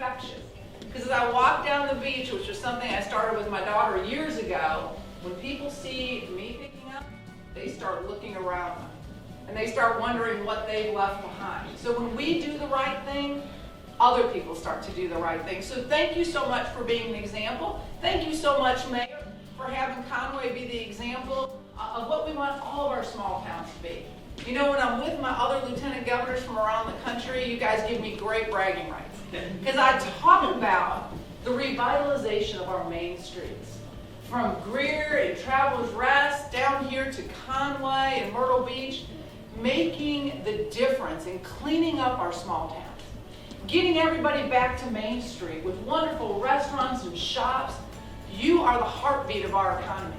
infectious. Because as I walk down the beach, which was something I started with my daughter years ago, when people see me picking up, they start looking around them. And they start wondering what they've left behind. So when we do the right thing, other people start to do the right thing. So thank you so much for being an example. Thank you so much, Mayor, for having Conway be the example of what we want all of our small towns to be. You know, when I'm with my other lieutenant governors from around the country, you guys give me great bragging rights. Because I talk about the revitalization of our main streets. From Greer and Travelers Rest down here to Conway and Myrtle Beach, making the difference in cleaning up our small towns. Getting everybody back to Main Street with wonderful restaurants and shops. You are the heartbeat of our economy.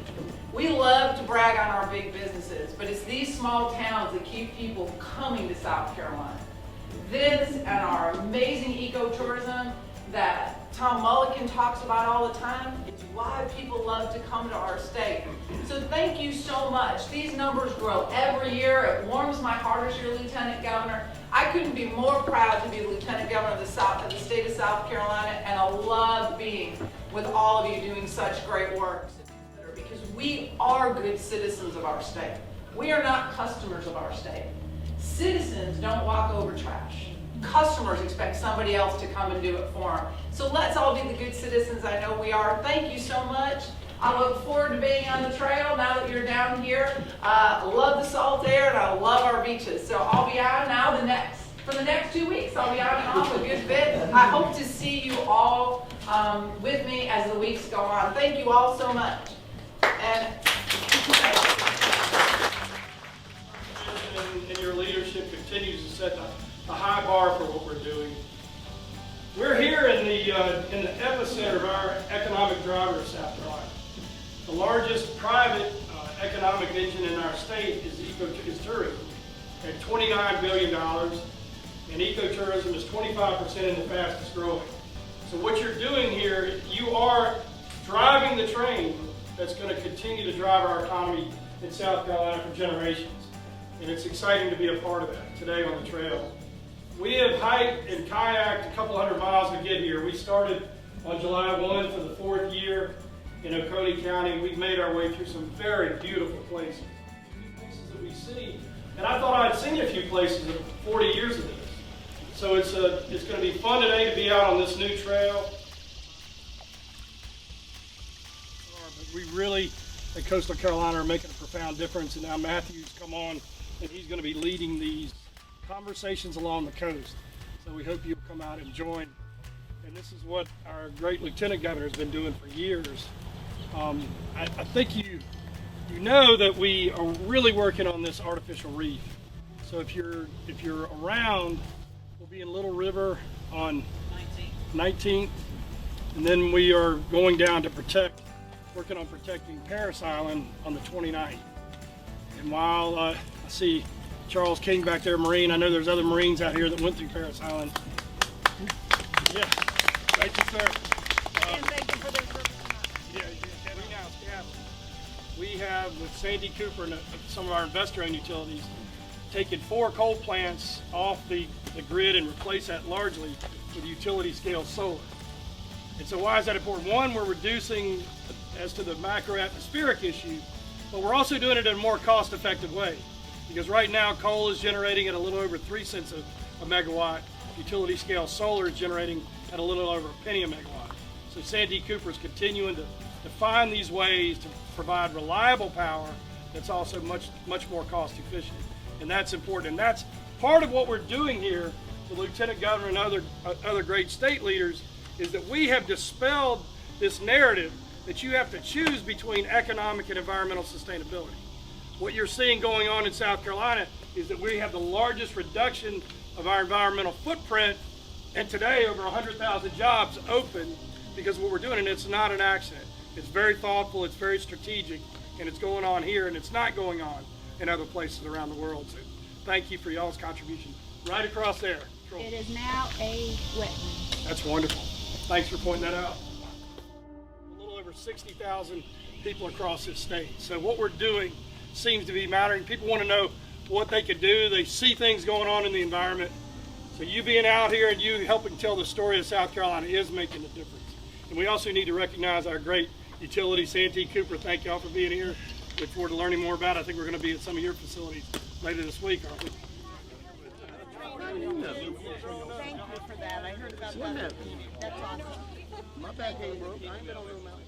We love to brag on our big businesses, but it's these small towns that keep people coming to South Carolina. This and our amazing ecotourism that Tom Mulliken talks about all the time, it's why people love to come to our state. So thank you so much. These numbers grow every year. It warms my heart as your Lieutenant Governor. I couldn't be more proud to be the Lieutenant Governor of the state of South Carolina, and I love being with all of you doing such great work, because we are good citizens of our state. We are not customers of our state. Citizens don't walk over trash. Customers expect somebody else to come and do it for them. So let's all be the good citizens I know we are. Thank you so much. I look forward to being on the trail now that you're down here. I love the salt air and I love our beaches. So I'll be on now for the next 2 weeks. I'll be on and off a good bit. I hope to see you all with me as the weeks go on. Thank you all so much. And your leadership continues to set a high bar for what we're doing. We're here in the epicenter of our economic driver of South Carolina. The largest private economic engine in our state is tourism at $29 billion, and ecotourism is 25% and the fastest growing. So what you're doing here, you are driving the train that's going to continue to drive our economy in South Carolina for generations. And it's exciting to be a part of that today on the trail. We have hiked and kayaked a couple hundred miles to get here. We started on July 1 for the 4th year in Oconee County. We've made our way through some very beautiful places. Places that we see. And I thought I'd seen a few places in 40 years of this. So it's going to be fun today to be out on this new trail. But we really, at Coastal Carolina, are making a profound difference. And now Matthew's come on, and he's going to be leading these conversations along the coast. So we hope you'll come out and join. And this is what our great Lieutenant Governor has been doing for years. I think you know that we are really working on this artificial reef. So if you're around, we'll be in Little River on 19th, and then we are going down to working on protecting Paris Island on the 29th. And while I see Charles King back there, Marine, I know there's other Marines out here that went through Paris Island. Yeah, thank you, sir. And thank you for this purpose. We have, with Sandy Cooper and some of our investor-owned utilities, taken 4 coal plants off the grid and replaced that largely with utility-scale solar. And so why is that important? One, we're reducing as to the macro-atmospheric issue, but we're also doing it in a more cost-effective way. Because right now, coal is generating at a little over 3 cents a megawatt. Utility-scale solar is generating at a little over a penny a megawatt. So Sandy Cooper is continuing to find these ways to provide reliable power that's also much more cost efficient. And that's important. And that's part of what we're doing here with Lieutenant Governor and other great state leaders, is that we have dispelled this narrative that you have to choose between economic and environmental sustainability. What you're seeing going on in South Carolina is that we have the largest reduction of our environmental footprint, and today over 100,000 jobs open because of what we're doing, and it's not an accident. It's very thoughtful, it's very strategic, and it's going on here, and it's not going on in other places around the world. So thank you for y'all's contribution. Right across there. It is now a wetland. That's wonderful. Thanks for pointing that out. A little over 60,000 people across this state. So what we're doing seems to be mattering. People want to know what they could do. They see things going on in the environment. But you being out here and you helping tell the story of South Carolina is making a difference. And we also need to recognize our great utility, Santee Cooper. Thank y'all for being here. Look forward to learning more about it. I think we're going to be at some of your facilities later this week, aren't we? Thank you for that. I heard about that. That's awesome. My back ain't broke. I ain't been on no mountain.